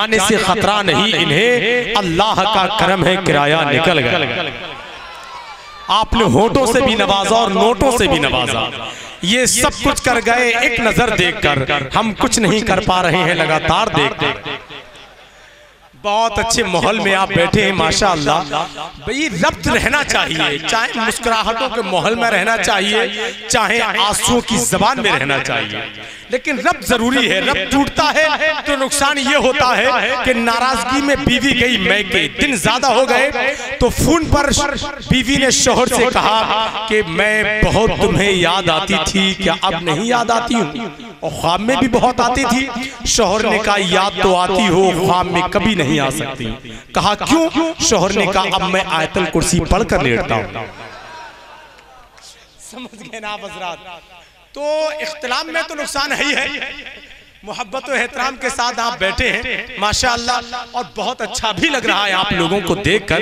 जाने से खतरा नहीं इन्हें, अल्लाह का करम है किराया निकल गया। आपने होठों से भी नवाजा और नोटों से भी नवाजा, ये सब कुछ कर गए एक नजर देखकर, हम कुछ नहीं कर पा रहे हैं लगातार देखते। बहुत अच्छे माहौल में आप बैठे हैं माशाअल्लाह। भाई रब्त रहना चाहिए, चाहे मुस्कुराहटों के माहौल में रहना चाहिए, चाहे आंसुओं की जबान में रहना चाहिए, लेकिन रब्त जरूरी है। रब्त टूटता है तो नुकसान ये होता है कि नाराजगी में बीवी गई मैके, दिन ज्यादा हो गए तो फोन पर बीवी ने शोहर से कहा कि मैं बहुत तुम्हें याद आती थी, क्या अब नहीं याद आती हूँ? और ख्वाब में भी बहुत आती थी। शोहर ने कहा याद तो आती हो, ख्वाब में कभी नहीं आ सकती। कहा क्यों? शोहर ने कहा अब मैं आयतल कुर्सी पढ़कर लेटता हूं। समझ गए ना आप हज़रात? तो इख्तिलाफ में तो नुकसान है ही है। मोहब्बत और एहतराम के साथ आप बैठे हैं माशाअल्लाह, और बहुत अच्छा भी लग रहा है आप लोगों को देखकर।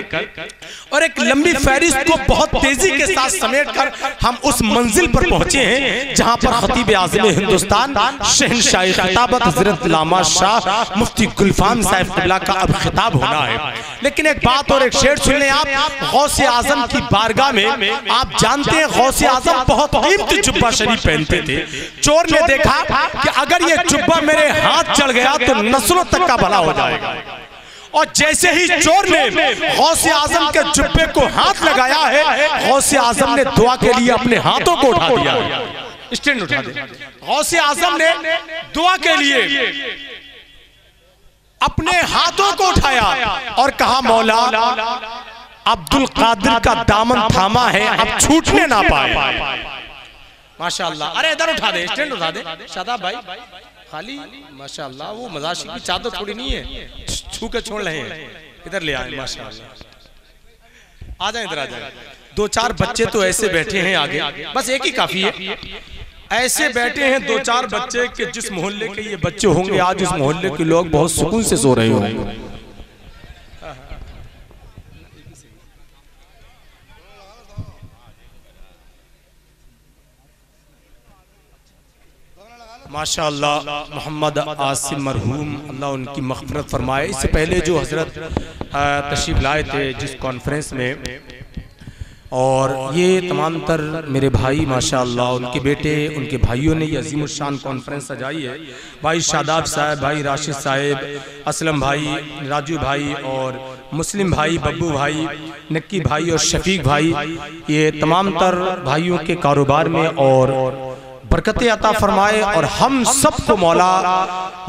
और एक लंबी फहरिस्त को बहुत तेजी के साथ समेटकर हम उस मंजिल पर पहुंचे हैं जहां पर खतीब आज़म हिंदुस्तान शहंशाह खिताबत हज़रत अल्लामा शाह मुफ्ती गुलफाम साहब क़िबला का अब खिताब होना है। लेकिन एक बात और एक शेर सुन लें आप, गौसे आज़म की बारगाह में आप जानते हैं गौसे आज़म बहुत कीमती जुब्बा शरीफ पहनते थे। चोर ने देखा कि अगर ये जुब्बा मेरे हाथ चढ़ गया तो नस्लों तक का भला हो जाएगा, और जैसे ही चोर ने गौसे आज़म के जुब्बे को हाथ लगाया है, गौसे आज़म ने दुआ के लिए अपने हाथों को उठा दिया। स्टैंड उठा दे। गौसे आज़म ने दुआ के लिए अपने हाथों को उठाया और कहा मौला अब्दुल कादिर का दामन थामा है, अब छूटने ना पाए। माशाअल्लाह। अरे इधर उठा दे, स्टैंड उठा दे शादाब भाई। खाली माशाअल्लाह, वो मजाशी की चादर थोड़ी नहीं है, छू के छोड़ रहे हैं। इधर ले आए माशाअल्लाह। आ जाए इधर, आ जाए। दो चार बच्चे तो ऐसे बैठे हैं आगे, बस एक ही काफी है। ऐसे बैठे हैं दो चार बच्चे कि जिस मोहल्ले के ये बच्चे होंगे आज उस मोहल्ले के लोग बहुत सुकून से सो रहे होंगे। माशाअल्लाह। मोहम्मद आसिम मरहूम, अल्लाह उनकी मग़फ़िरत फरमाए। इससे पहले जो हज़रत तशरीफ़ लाए थे जिस कॉन्फ्रेंस में, और ये तमाम तर मेरे भाई माशाअल्लाह, उनके बेटे उनके भाइयों ने ये अज़ीमुश्शान कॉन्फ्रेंस सजाई है। भाई शादाब साहब, भाई राशिद साहब, असलम भाई, राजू भाई, और मुस्लिम भाई, बब्बू भाई, नक्की भाई और शफीक भाई, ये तमाम तर भाइयों के कारोबार में और बरकतें अता फरमाए, और हम सबको मौला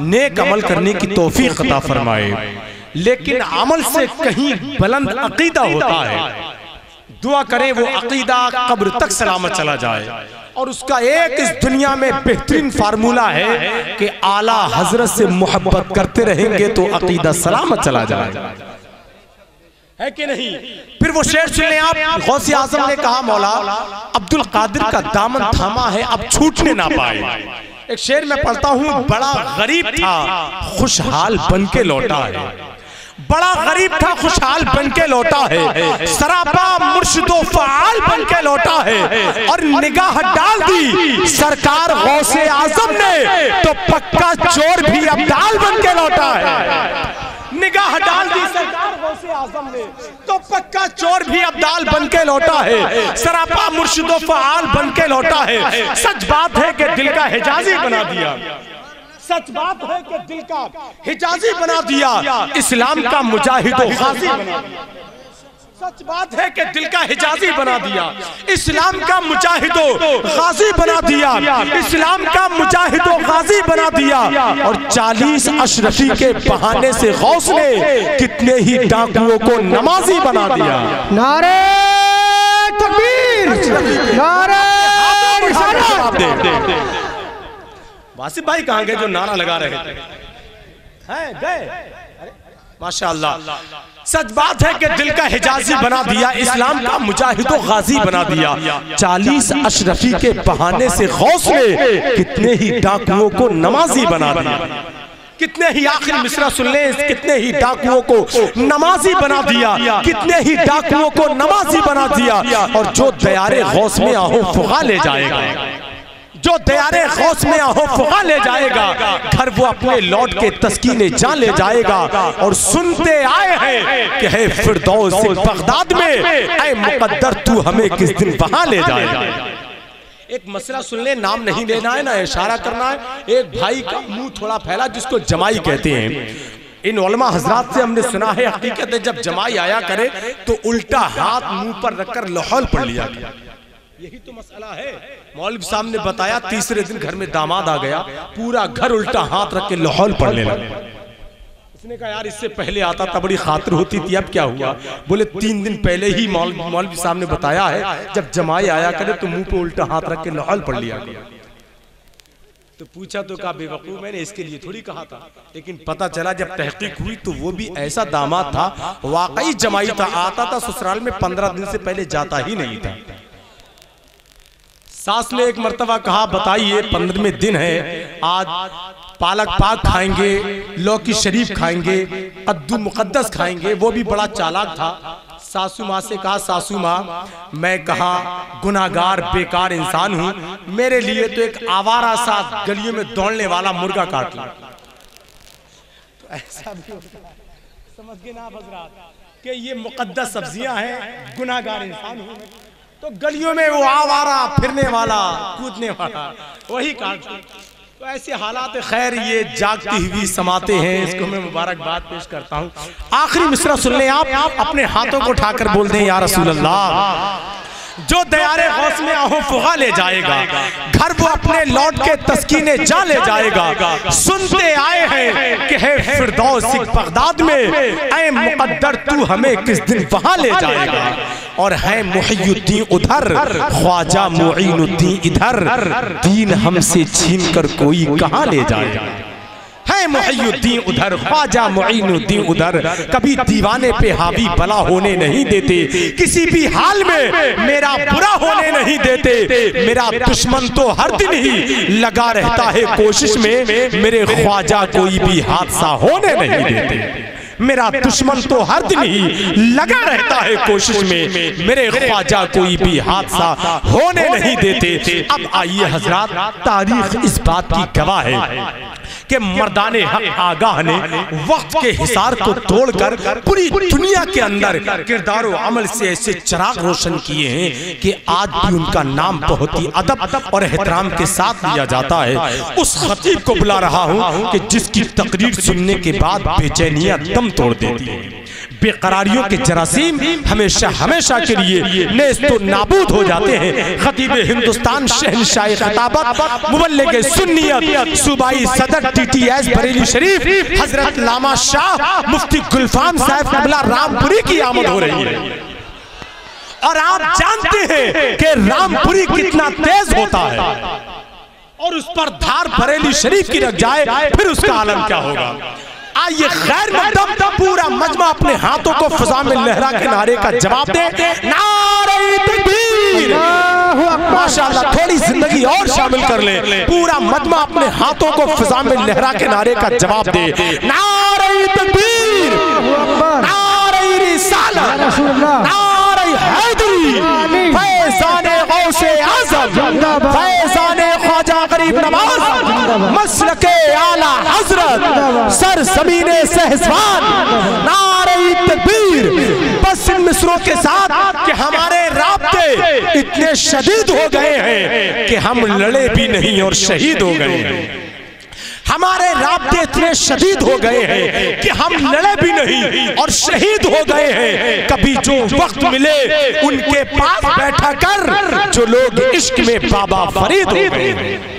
नेक अमल करने की तौफीक अता फरमाए। लेकिन अमल से कहीं बुलंद अकीदा होता है। दुआ करें वो अकीदा कब्र तक सलामत चला जाए, और उसका एक इस दुनिया में बेहतरीन फार्मूला है कि आला हजरत से मोहब्बत करते रहेंगे तो अकीदा सलामत चला जाएगा, है कि नहीं? फिर वो शेर सुन लें आप। गौसे आज़म ने कहा मौला अब्दुल कादिर का दामन थामा है, अब छूटने ना पाए। एक शेर में पढ़ता हूँ, बड़ा गरीब था खुशहाल बन के लौटा है, बड़ा गरीब था खुशहाल बन के लौटा है, सरापा मुर्शिदो फ़आल बन के लौटा है, और निगाह डाल दी सरकार गौसे आज़म ने तो पक्का चोर भी अब्दाल बन के लौटा है। निगाह डाल दी सरकार गौसे आज़म ने तो पक्का चोर भी अब्दाल बन के लौटा है, सरापा मुर्शिदो फ़आल बन के लौटा है। सच बात है कि दिल का हिजाजी बना दिया, सच बात है कि दिल का हिजाजी बना दिया, इस्लाम का मुजाहिदो गाजी बना दिया। सच बात है कि दिल का हिजाजी बना दिया, इस्लाम का मुजाहिदो गाजी बना दिया, इस्लाम का मुजाहिदो गाजी बना दिया। और 40 अशरफी के बहाने से गौस ने कितने ही डाकुओं को नमाजी बना दिया। नारे तकबीर, नारे रिसालत। वासिफ भाई कहाँ गए जो नारा लगा रहे थे? हैं गए? माशाअल्लाह। सच बात है कि दिल का हिजाजी बना दिया, इस्लाम का मुजाहिदो गाजी बना दिया। 40 अशरफी के बहाने से गौस ने कितने ही डाकुओं को नमाजी बना दिया। कितने ही आखिर मिसरा सुन ले, कितने ही डाकुओं को नमाजी बना दिया, कितने ही डाकुओं को नमाजी बना दिया। और जो दयारे गौस में आहो फुगा ले जाएगा, जो दयारे खौस में आहो फुका ले जाएगा, घर वो अपने लौट के तस्कीने जान ले जाएगा। और सुनते आए हैं कि है फिरदौस बगदाद में, ऐ मुकद्दर तू हमें किस दिन वहां ले जाएगा। एक मसला सुन ले, नाम नहीं लेना है ना इशारा करना है। एक भाई का मुंह थोड़ा फैला जिसको जमाई कहते हैं। इन उलमा हजरात से हमने सुना है, हकीकत है जब जमाई आया करे तो उल्टा हाथ मुंह पर रखकर लाहौल पढ़ लिया गया। यही तो मसला है। मौलवी साहब ने बताया तीसरे दिन घर में दामाद आ गया, पूरा घर उल्टा हाथ रख के लाहौल पढ़ने लगा। उसने कहा यार इससे पहले आता था बड़ी खातिर होती थी, अब क्या हुआ? बोले 3 दिन पहले ही मौलवी साहब ने बताया है जब जमाई आया करे तो मुंह पे उल्टा हाथ रख के लाहौल पढ़ लिया गया। तो पूछा तो कहा बेवकूफ मैंने इसके लिए थोड़ी कहा था, लेकिन पता चला जब तहकीक हुई तो वो भी ऐसा दामाद था, वाकई जमाई था, आता था ससुराल में 15 दिन से पहले जाता ही नहीं था। सास ने एक मर्तबा कहा बताइए 15वें दिन है, आज पालक पाक खाएंगे, लौकी शरीफ खाएंगे, कद्दू मुकद्दस खाएंगे। वो भी बड़ा चालाक था। सासू माँ से कहा सासू माँ मैं कहा गुनाहगार बेकार इंसान हूँ, मेरे लिए तो एक आवारा सा गलियों में दौड़ने वाला मुर्गा काट लो। तो ऐसा भी होता है, समझ गए ना हज़रात कि ये मुकद्दस सब्जियां हैं, गुनाहगार इंसान हूँ तो गलियों में वो आवारा फिरने वाला कूदने वाला वही काट। तो ऐसे हालात खैर ये जागती हुई समाते हैं, इसको मैं मुबारकबाद पेश करता हूँ। आखिरी मिसरा सुन लें आप, अपने हाथों को उठाकर बोल दें या रसूल अल्लाह। जो दयारे गौस में आहो फुगा ले जाएगा, घर वो अपने लौट के तस्कीने जा ले जाएगा। सुनते आए हैं कि है फिरदौस बगदाद में, ऐ मुकद्दर तू हमें किस दिन वहां ले जाएगा। और है मुहियुद्दीन उधर, ख्वाजा मुईनुद्दीन इधर, दीन हमसे छीन कर कोई कहां ले जाएगा। है मुहियुद्दीन उधर, ख्वाजा मुईनुद्दीन उधर, कभी दीवाने पे हावी बला होने नहीं देते, किसी भी हाल में मेरा बुरा होने नहीं देते। मेरा दुश्मन तो हर दिन ही लगा रहता है कोशिश में, मेरे ख्वाजा कोई भी हादसा होने नहीं देते। मेरा दुश्मन तो हर दिन ही लगा रहता है कोशिश में, मेरे ख्वाजा कोई भी हादसा होने नहीं देते। अब आइए हजरात, तारीख इस बात की गवाह है कि मर्दाने हक आगाह ने वक्त के हिसार को तोड़कर पूरी दुनिया के अंदर किरदार और अमल से ऐसे चिराग रोशन किए हैं कि आज भी उनका नाम बहुत ही अदब और एहतराम के साथ लिया जाता है। उस खतीब को बुला रहा हूं कि जिसकी तकरीर सुनने के बाद बेचैनियां दम तोड़ देती है, बेकरारियों के जरासीम हमेशा हमेशा के लिए नेस्तो नाबूद हो जाते हैं। खतीब हिंदुस्तान शहंशाह खिताबत मुबल्लिग सुन्नियत सूबाई सदर TTS बरेली शरीफ हजरत लामा शाह मुफ्ती गुलफाम साहब कबला रामपुरी की आमद हो रही है। और आप जानते हैं कि रामपुरी कितना तेज होता है, और उस पर धार बरेली शरीफ की लग जाए फिर उसका आलम क्या होगा। आइए खैर मकदम पूरा मजमा अपने हाथों को फिजा में लहरा के नारे का जवाब दे, नारे तकबीर, माशाअल्लाह। थोड़ी जिंदगी और शामिल कर ले, पूरा मजमा अपने हाथों को फिजा में लहरा के नारे का जवाब दे, नारे तकबीर, नारे रिसालत, नारे हैदरी, फैज़ाने गौसे आज़म, फैज़ाने ख्वाजा गरीब नवाज, मसलके आला हजरत, सर ज़मीने सहसवान, नारे तकबीर। बस इन मिसरों के साथ कि हमारे राब्ते इतने शदीद हो गए हैं कि हम लड़े भी नहीं और शहीद हो गए हैं। हमारे राब्ते इतने शदीद हो गए हैं कि हम लड़े भी नहीं और शहीद हो गए हैं। कभी जो वक्त मिले उनके पास बैठा कर जो लोग इश्क में बाबा फरीद हो गए हैं।